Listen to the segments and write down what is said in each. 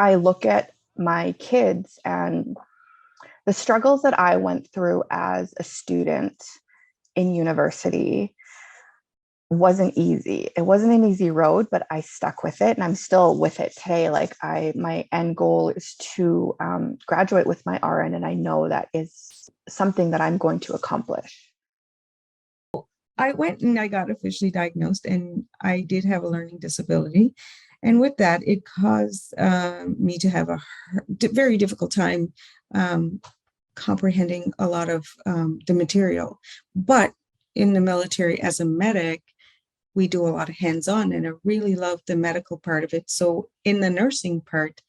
I look at my kids and the struggles that I went through as a student in university wasn't easy. It wasn't an easy road, but I stuck with it and I'm still with it today. Like my end goal is to graduate with my RN, and I know that is something that I'm going to accomplish. I went and I got officially diagnosed, and I did have a learning disability. And with that, it caused me to have a very difficult time comprehending a lot of the material. But in the military, as a medic, we do a lot of hands-on, and I really love the medical part of it. So in the nursing part,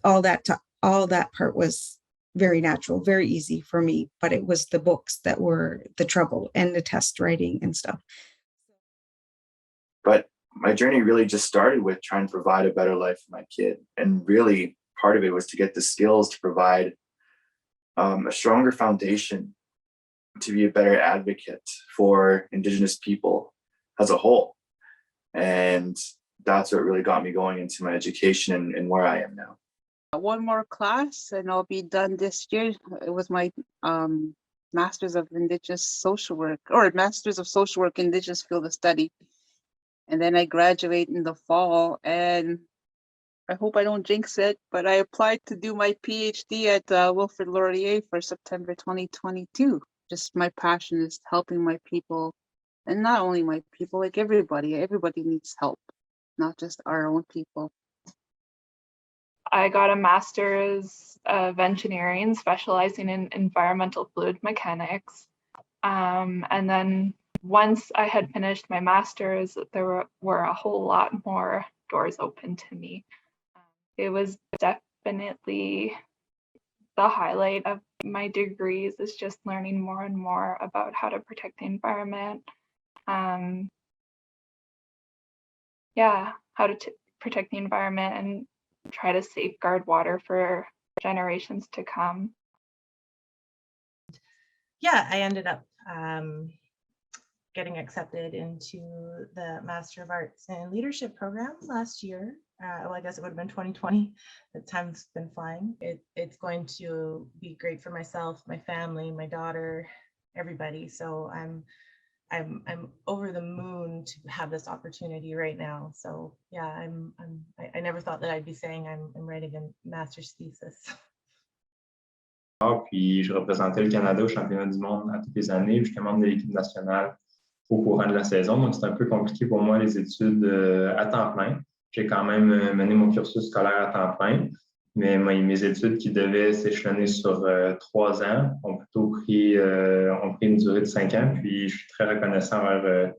all that part was very natural, very easy for me, but it was the books that were the trouble, and the test writing and stuff. But my journey really just started with trying to provide a better life for my kid. And really part of it was to get the skills to provide a stronger foundation to be a better advocate for Indigenous people as a whole. And that's what really got me going into my education and where I am now. One more class and I'll be done this year. It was my Masters of Indigenous Social Work, or Masters of Social Work, Indigenous Field of Study. And then I graduate in the fall, and I hope I don't jinx it, but I applied to do my PhD at Wilfrid Laurier for September 2022. Just my passion is helping my people, and not only my people, like everybody needs help, not just our own people. I got a master's of engineering specializing in environmental fluid mechanics. And then once I had finished my master's, there were a whole lot more doors open to me. It was definitely the highlight of my degrees, is just learning more and more about how to protect the environment. How to protect the environment and try to safeguard water for generations to come. Yeah, I ended up getting accepted into the Master of Arts in Leadership program last year. Well, I guess it would have been 2020. The time's been flying. It's going to be great for myself, my family, my daughter, everybody. So I'm over the moon to have this opportunity right now. So yeah, I never thought that I'd be saying I'm writing a master's thesis. Puis je représentais le Canada au championnat du monde à toutes les années, puis j'étais membre de l'équipe nationale au courant de la saison. Donc c'est un peu compliqué pour moi les études à temps plein. J'ai quand même mené mon cursus scolaire à temps plein, mais mes études qui devaient s'échelonner sur 3 ans ont plutôt pris une durée de 5 ans. Puis je suis très reconnaissant envers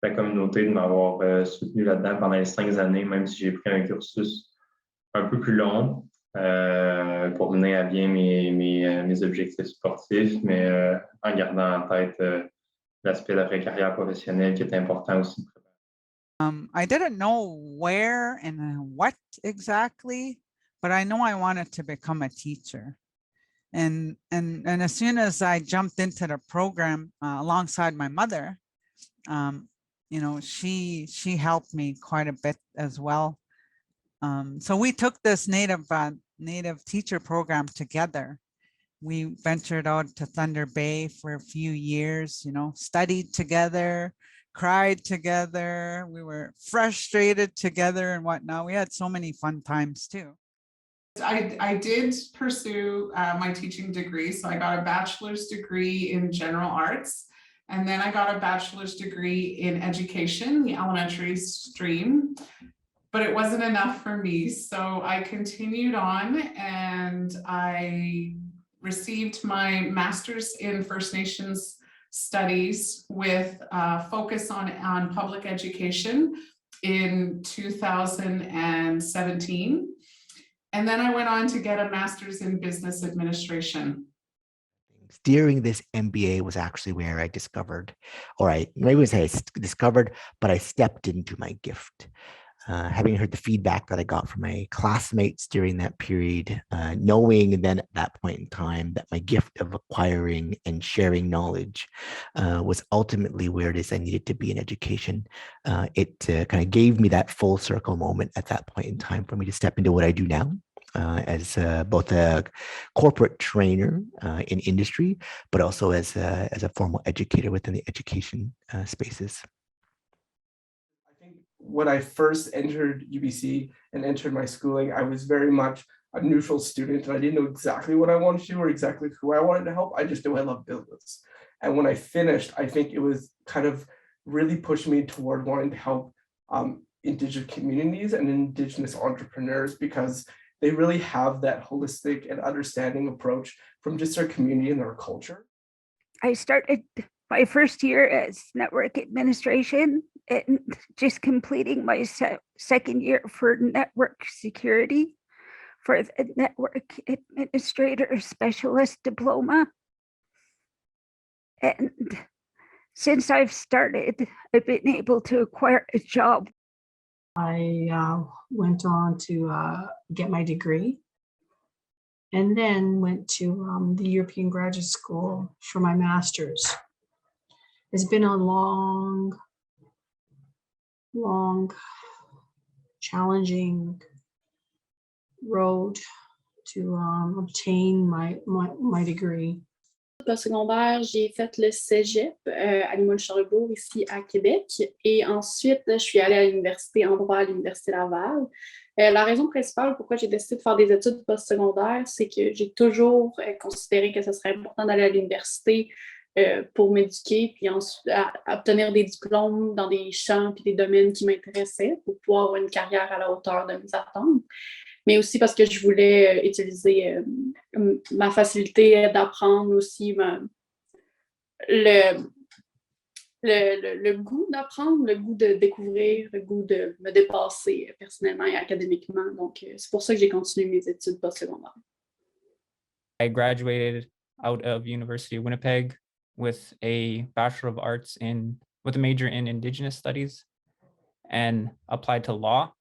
la communauté de m'avoir soutenu là-dedans pendant les 5 années, même si j'ai pris un cursus un peu plus long pour mener à bien mes objectifs sportifs, mais en gardant en tête l'aspect d'après-carrière professionnelle qui est important aussi. I didn't know where and what exactly, but I know I wanted to become a teacher. And as soon as I jumped into the program alongside my mother, she helped me quite a bit as well. So we took this native teacher program together. We ventured out to Thunder Bay for a few years, studied together, cried together. We were frustrated together and whatnot. We had so many fun times too. I did pursue my teaching degree. So I got a bachelor's degree in general arts, and then I got a bachelor's degree in education, the elementary stream. But it wasn't enough for me. So I continued on and I received my master's in First Nations Studies with a focus on public education in 2017. And then I went on to get a master's in business administration. During this MBA was actually where I discovered, or I maybe say I discovered, but I stepped into my gift. having heard the feedback that I got from my classmates during that period, knowing then at that point in time that my gift of acquiring and sharing knowledge was ultimately where it is I needed to be in education, it kind of gave me that full circle moment at that point in time for me to step into what I do now. As both a corporate trainer in industry, but also as a formal educator within the education spaces. When I first entered UBC and entered my schooling, I was very much a neutral student and I didn't know exactly what I wanted to do or exactly who I wanted to help. I just knew I loved business. And when I finished, I think it was kind of really pushed me toward wanting to help Indigenous communities and Indigenous entrepreneurs, because they really have that holistic and understanding approach from just their community and their culture. I started my first year as network administration and just completing my second year for network security for the network administrator specialist diploma. And since I've started, I've been able to acquire a job. I went on to get my degree and then went to the European Graduate School for my master's. It's been a long, challenging road to obtain my degree. Postsecondaire, j'ai fait le cégep à Limoilles-Charlebourg, ici à Québec. Et ensuite, je suis allée à l'université en droit à l'Université Laval. La raison principale pourquoi j'ai décidé de faire des études postsecondaires, c'est que j'ai toujours considéré que ce serait important d'aller à l'université pour m'éduquer, puis ensuite à obtenir des diplômes dans des champs et des domaines qui m'intéressaient pour pouvoir avoir une carrière à la hauteur de mes attentes. Mais aussi parce que je voulais utiliser ma facilité d'apprendre aussi, le goût d'apprendre, le goût de découvrir, le goût de me dépasser personnellement et académiquement. Donc, c'est pour ça que j'ai continué mes études postsecondaires. I graduated out of University of Winnipeg with a Bachelor of Arts with a major in Indigenous Studies, and applied to law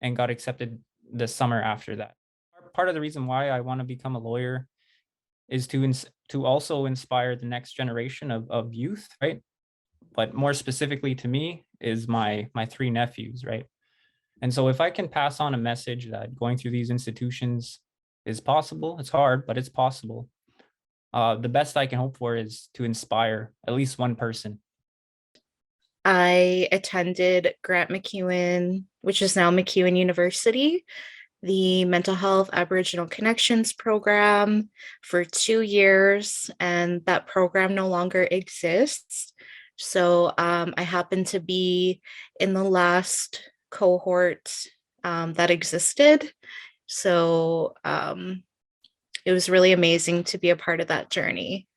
and got accepted the summer after that. Part of the reason why I want to become a lawyer is to also inspire the next generation of youth, right? But more specifically to me is my three nephews, right? And so if I can pass on a message that going through these institutions is possible, it's hard, but it's possible. The best I can hope for is to inspire at least one person. I attended Grant MacEwan, which is now MacEwan University, the Mental Health Aboriginal Connections program for 2 years, and that program no longer exists. So I happen to be in the last cohort that existed. So it was really amazing to be a part of that journey.